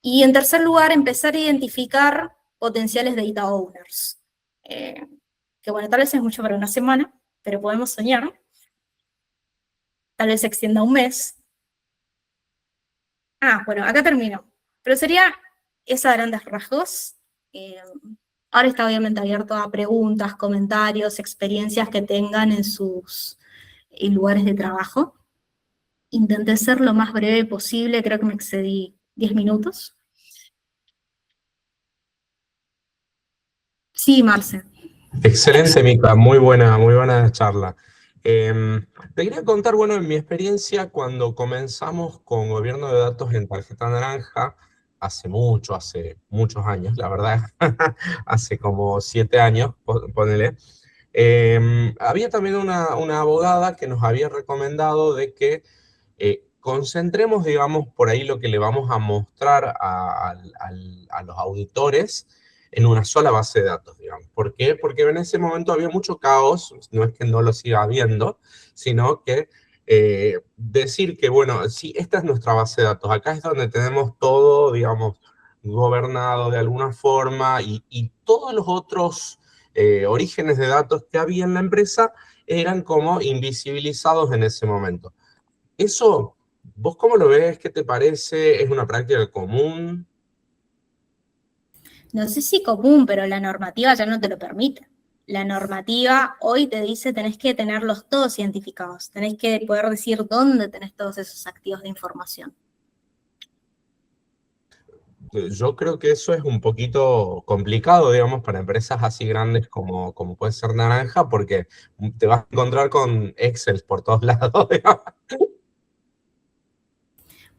Y en tercer lugar, empezar a identificar potenciales data owners. Que bueno, tal vez es mucho para una semana, pero podemos soñar. Tal vez se extienda un mes. Bueno, acá termino. Pero sería esa a grandes rasgos. Ahora está obviamente abierto a preguntas, comentarios, experiencias que tengan en sus lugares de trabajo. Intenté ser lo más breve posible, creo que me excedí 10 minutos. Sí, Marce. Excelente, Mica, muy buena charla. Te quería contar, bueno, en mi experiencia cuando comenzamos con gobierno de datos en tarjeta naranja, hace muchos años, la verdad, hace como 7 años, ponele, había también una abogada que nos había recomendado de que concentremos, digamos, por ahí lo que le vamos a mostrar a los auditores en una sola base de datos, digamos. ¿Por qué? Porque en ese momento había mucho caos, no es que no lo siga habiendo, sino que decir que, bueno, sí, esta es nuestra base de datos, acá es donde tenemos todo, digamos, gobernado de alguna forma y todos los otros orígenes de datos que había en la empresa eran como invisibilizados en ese momento. Eso, ¿vos cómo lo ves? ¿Qué te parece? ¿Es una práctica común? No sé si común, pero la normativa ya no te lo permite. La normativa hoy te dice tenés que tenerlos todos identificados, tenés que poder decir dónde tenés todos esos activos de información. Yo creo que eso es un poquito complicado, digamos, para empresas así grandes como puede ser Naranja, porque te vas a encontrar con Excel por todos lados, digamos.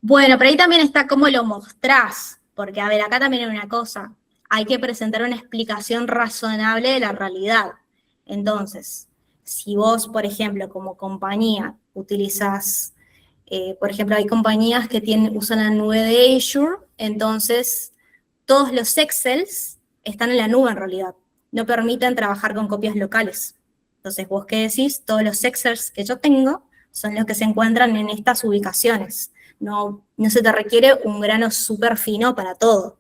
Bueno, pero ahí también está cómo lo mostrás, porque a ver, acá también hay una cosa, hay que presentar una explicación razonable de la realidad. Entonces, si vos, por ejemplo, como compañía, utilizás, por ejemplo, hay compañías que usan la nube de Azure, entonces todos los Excels están en la nube en realidad, no permiten trabajar con copias locales. Entonces, vos qué decís, todos los Excels que yo tengo son los que se encuentran en estas ubicaciones. No se te requiere un grano súper fino para todo.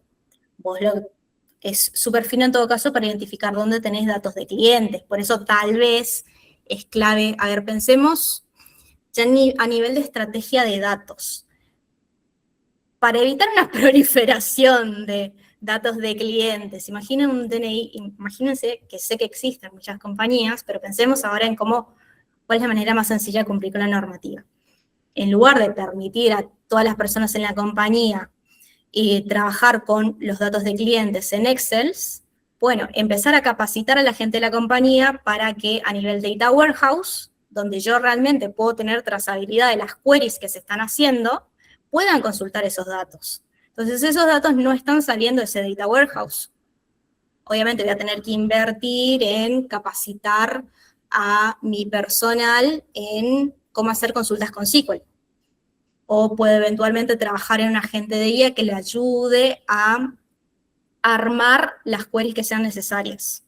Es súper fino en todo caso para identificar dónde tenés datos de clientes. Por eso tal vez es clave. A ver, pensemos ya a nivel de estrategia de datos. Para evitar una proliferación de datos de clientes, imaginen un DNI, imagínense que sé que existen muchas compañías, pero pensemos ahora en cuál es la manera más sencilla de cumplir con la normativa. En lugar de permitir a todas las personas en la compañía trabajar con los datos de clientes en Excel, bueno, empezar a capacitar a la gente de la compañía para que a nivel Data Warehouse, donde yo realmente puedo tener trazabilidad de las queries que se están haciendo, puedan consultar esos datos. Entonces, esos datos no están saliendo de ese Data Warehouse. Obviamente voy a tener que invertir en capacitar a mi personal en cómo hacer consultas con SQL. O puede eventualmente trabajar en un agente de guía que le ayude a armar las queries que sean necesarias.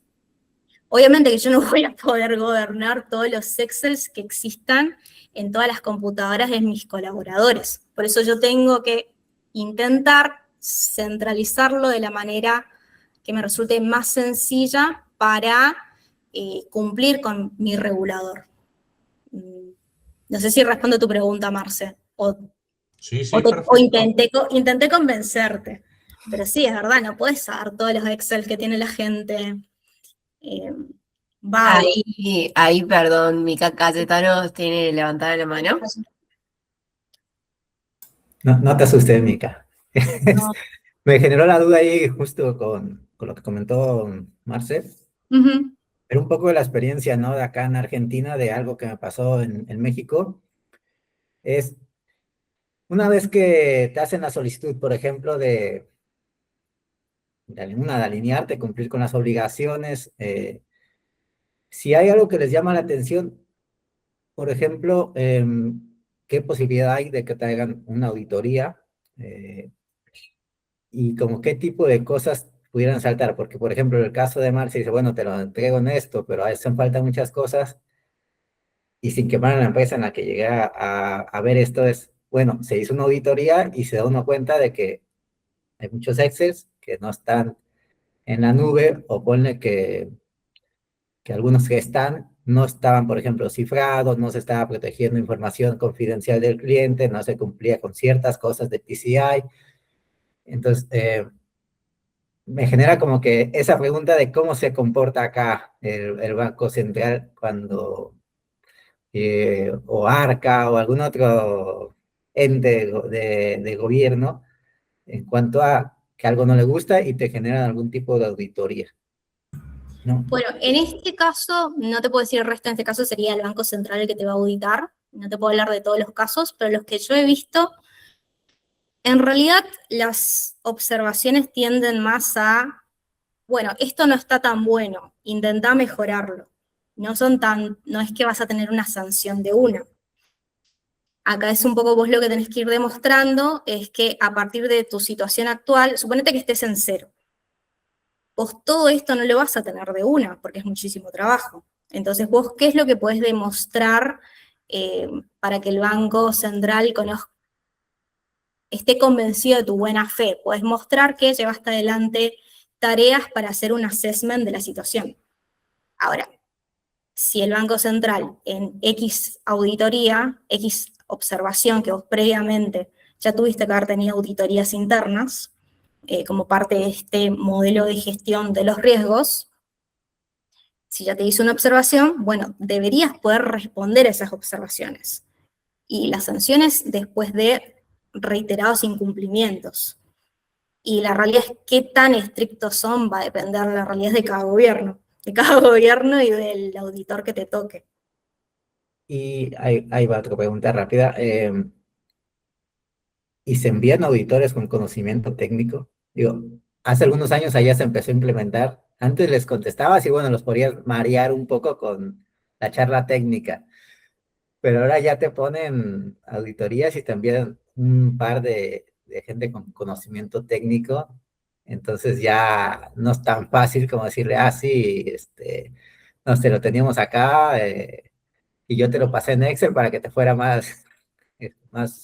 Obviamente que yo no voy a poder gobernar todos los Excels que existan en todas las computadoras de mis colaboradores. Por eso yo tengo que intentar centralizarlo de la manera que me resulte más sencilla para cumplir con mi regulador. No sé si respondo a tu pregunta, Marce, Sí, o, sí, perfecto. intenté convencerte. Pero sí, es verdad, no puedes saber todos los Excel que tiene la gente. Eh, va, Perdón, Mica Cayetano tiene levantada la mano. No, no te asustes, Mica. no. Me generó la duda ahí justo con lo que comentó Marce. Ujú. Era un poco de la experiencia, ¿no? De acá en Argentina, de algo que me pasó en México. Es una vez que te hacen la solicitud, por ejemplo, de alinearte, cumplir con las obligaciones, si hay algo que les llama la atención, por ejemplo, ¿qué posibilidad hay de que te hagan una auditoría? Y como qué tipo de cosas pudieran saltar, porque por ejemplo en el caso de Marcia dice, bueno, te lo entrego en esto, pero a eso faltan muchas cosas, y sin quemar a la empresa en la que llegué a ver esto es, bueno, se hizo una auditoría y se da uno cuenta de que hay muchos Excels que no están en la nube, o ponle que algunos que están no estaban, por ejemplo, cifrados, no se estaba protegiendo información confidencial del cliente, no se cumplía con ciertas cosas de PCI. Entonces, me genera como que esa pregunta de cómo se comporta acá el Banco Central cuando, o Arca o algún otro ente de gobierno, en cuanto a que algo no le gusta y te generan algún tipo de auditoría, ¿no? Bueno, en este caso, no te puedo decir el resto, en este caso sería el Banco Central el que te va a auditar. No te puedo hablar de todos los casos, pero los que yo he visto, en realidad las observaciones tienden más a, bueno, esto no está tan bueno, intenta mejorarlo. No es que vas a tener una sanción de una. Acá es un poco vos lo que tenés que ir demostrando, es que a partir de tu situación actual, suponete que estés en cero. Vos todo esto no lo vas a tener de una, porque es muchísimo trabajo. Entonces, vos, ¿qué es lo que podés demostrar para que el Banco Central esté convencido de tu buena fe? Podés mostrar que llevaste adelante tareas para hacer un assessment de la situación. Ahora, si el Banco Central en X auditoría, X observación que vos previamente ya tuviste que haber tenido auditorías internas, como parte de este modelo de gestión de los riesgos, si ya te hizo una observación, bueno, deberías poder responder a esas observaciones. Y las sanciones después de reiterados incumplimientos. Y la realidad es qué tan estrictos son, va a depender de la realidad de cada gobierno y del auditor que te toque. Y ahí va otra pregunta rápida. y se envían auditores con conocimiento técnico. Digo, hace algunos años allá se empezó a implementar. Antes les contestabas y bueno, los podías marear un poco con la charla técnica, pero ahora ya te ponen auditorías y también un par de gente con conocimiento técnico. Entonces ya no es tan fácil como decirle, ah, sí, no, te lo teníamos acá y yo te lo pasé en Excel para que te fuera más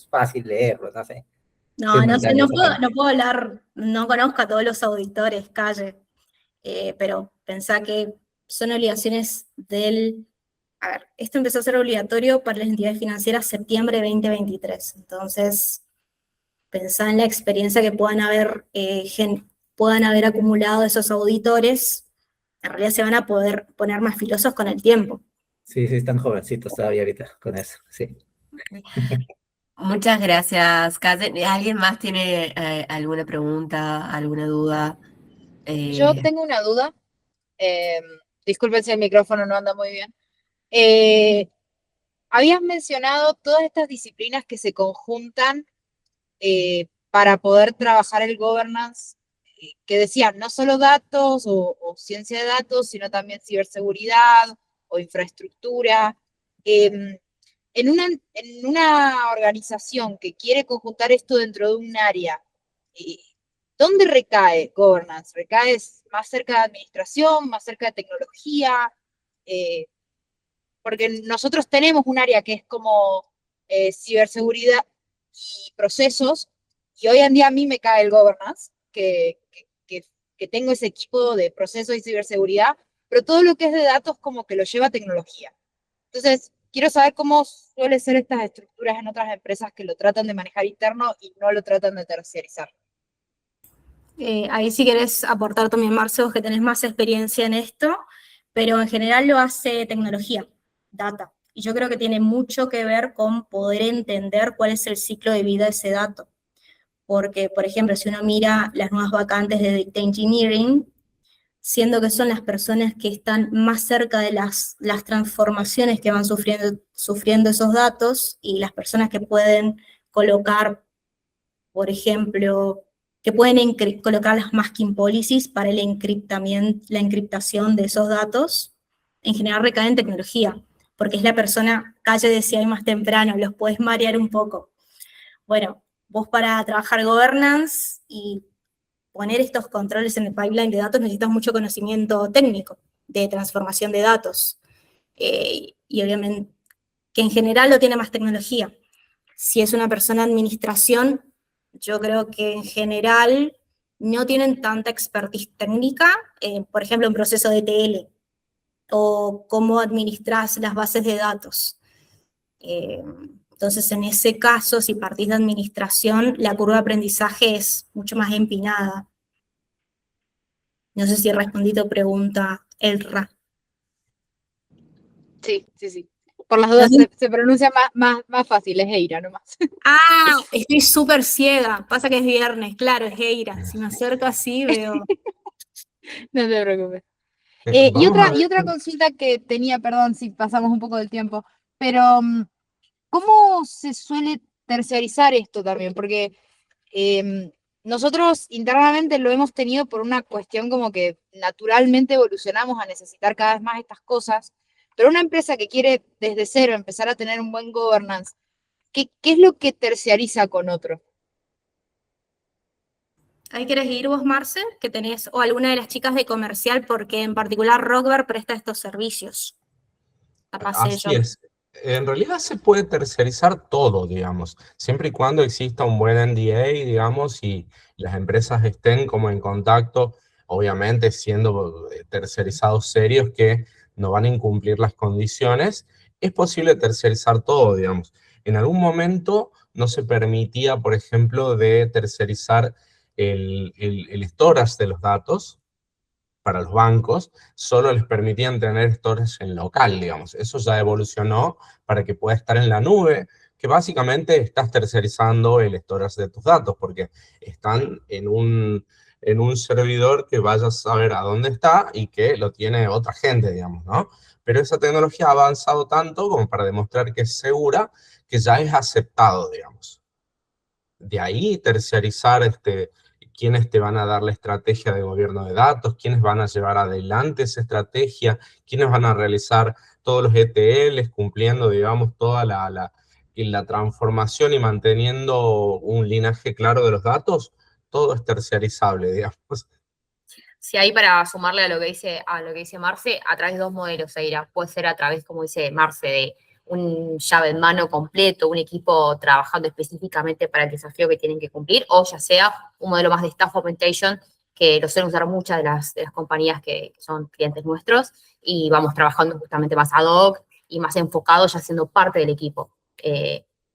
fácil leerlo, no sé. Sí, No, no sé, ya no esa puedo, parte. no puedo hablar, no conozco a todos los auditores, calle, pero pensá que son obligaciones del... A ver, esto empezó a ser obligatorio para las entidades financieras septiembre de 2023, entonces pensá en la experiencia que puedan haber acumulado esos auditores, en realidad se van a poder poner más filosos con el tiempo. Sí, sí, están jovencitos todavía ahorita con eso, sí. Muchas gracias, Kate. ¿Alguien más tiene alguna pregunta, alguna duda? Yo tengo una duda. eh, Disculpen si el micrófono no anda muy bien. Eh, Habías mencionado todas estas disciplinas que se conjuntan para poder trabajar el governance, que decían no solo datos o ciencia de datos, sino también ciberseguridad o infraestructura. Eh, en una organización que quiere conjuntar esto dentro de un área, eh, ¿dónde recae governance? ¿Recae más cerca de administración, más cerca de tecnología? Eh, Porque nosotros tenemos un área que es como ciberseguridad y procesos, y hoy en día a mí me cae el governance, que tengo ese equipo de procesos y ciberseguridad, pero todo lo que es de datos como que lo lleva tecnología. Entonces, quiero saber cómo suelen ser estas estructuras en otras empresas que lo tratan de manejar interno y no lo tratan de terciarizar. Ahí si querés aportar también, Marce, vos que tenés más experiencia en esto, pero en general lo hace tecnología, data. Y yo creo que tiene mucho que ver con poder entender cuál es el ciclo de vida de ese dato. Porque, por ejemplo, si uno mira las nuevas vacantes de Data Engineering, siendo que son las personas que están más cerca de las transformaciones que van sufriendo esos datos y las personas que pueden colocar, por ejemplo, que pueden colocar las masking policies para la encriptación de esos datos, en general recae en tecnología, porque es la persona, Calle decía ahí más temprano, los puedes marear un poco. Bueno, vos para trabajar governance y poner estos controles en el pipeline de datos necesitas mucho conocimiento técnico de transformación de datos. Y obviamente que en general lo tiene más tecnología. Si es una persona de administración, yo creo que en general no tienen tanta expertise técnica, por ejemplo, en proceso de TL, o cómo administras las bases de datos. Entonces, en ese caso, si partís de administración, la curva de aprendizaje es mucho más empinada. No sé si respondí tu pregunta, Elra. Sí, sí, sí. Por las dudas se pronuncia más fácil, es Eira nomás. Ah, estoy súper ciega. Pasa que es viernes, claro, es Eira. Si me acerco así, veo. No te preocupes. Vamos a Y ver. otra consulta que tenía, perdón si pasamos un poco del tiempo, pero ¿cómo se suele terciarizar esto también? Porque nosotros internamente lo hemos tenido por una cuestión como que naturalmente evolucionamos a necesitar cada vez más estas cosas, pero una empresa que quiere desde cero empezar a tener un buen governance, ¿qué es lo que terciariza con otro? ¿Ahí querés ir vos, Marce? Que tenés, o alguna de las chicas de comercial, porque en particular Rockber presta estos servicios. Capaz Así ellos. es. En realidad se puede terciarizar todo, digamos, siempre y cuando exista un buen NDA, digamos, y las empresas estén como en contacto, obviamente siendo terciarizados serios que no van a incumplir las condiciones, es posible terciarizar todo, digamos. En algún momento no se permitía, por ejemplo, de terciarizar el storage de los datos para los bancos, solo les permitían tener storage en local, digamos. Eso ya evolucionó para que pueda estar en la nube, que básicamente estás tercerizando el storage de tus datos, porque están en un servidor que vayas a saber a dónde está y que lo tiene otra gente, digamos, ¿no? Pero esa tecnología ha avanzado tanto como para demostrar que es segura, que ya es aceptado, digamos. de ahí terciarizar quiénes te van a dar la estrategia de gobierno de datos, quiénes van a llevar adelante esa estrategia, quiénes van a realizar todos los ETLs, cumpliendo, digamos, toda la transformación y manteniendo un linaje claro de los datos, todo es terciarizable, digamos. Sí, ahí para sumarle a lo que dice Marce, a través de dos modelos se irá. Puede ser a través, como dice Marce, de un llave en mano completo, un equipo trabajando específicamente para el desafío que tienen que cumplir, o ya sea un modelo más de staff augmentation, que lo suelen usar muchas de las compañías que son clientes nuestros, y vamos trabajando justamente más ad hoc y más enfocado ya siendo parte del equipo.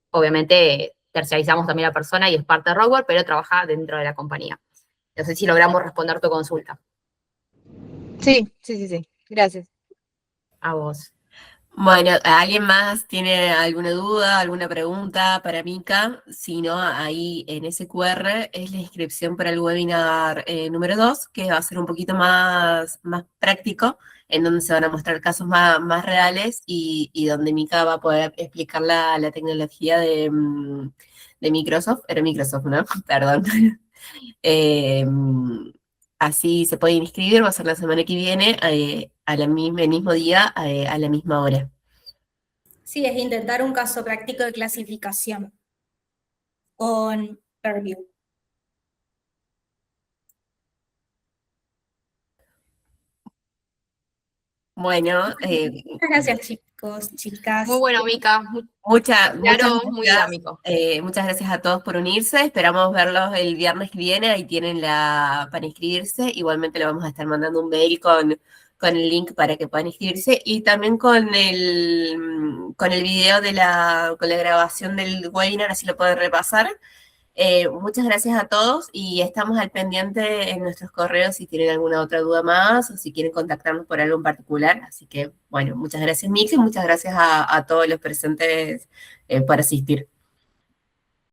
Obviamente terciarizamos también a la persona y es parte de Rockwell, pero trabaja dentro de la compañía. No sé si logramos responder tu consulta. Sí. Gracias. A vos. Bueno, ¿alguien más tiene alguna duda, alguna pregunta para Mica? Si no, ahí en ese QR es la inscripción para el webinar número 2, que va a ser un poquito más práctico, en donde se van a mostrar casos más reales y donde Mica va a poder explicar la tecnología de Microsoft. Era Microsoft, ¿no? Perdón. Así se puede inscribir, va a ser la semana que viene, el mismo día, a la misma hora. Sí, es intentar un caso práctico de clasificación con Purview. Bueno, Muchas gracias, chicos, chicas. Muy bueno, Mica. muchas Claro, muy gracias. dinámico. Muchas gracias a todos por unirse. Esperamos verlos el viernes que viene. Ahí tienen para inscribirse. Igualmente le vamos a estar mandando un mail con el link para que puedan inscribirse y también con el video con la grabación del webinar, así lo pueden repasar. Muchas gracias a todos y estamos al pendiente en nuestros correos si tienen alguna otra duda más o si quieren contactarnos por algo en particular. Así que, bueno, muchas gracias, Mix, y muchas gracias a todos los presentes por asistir.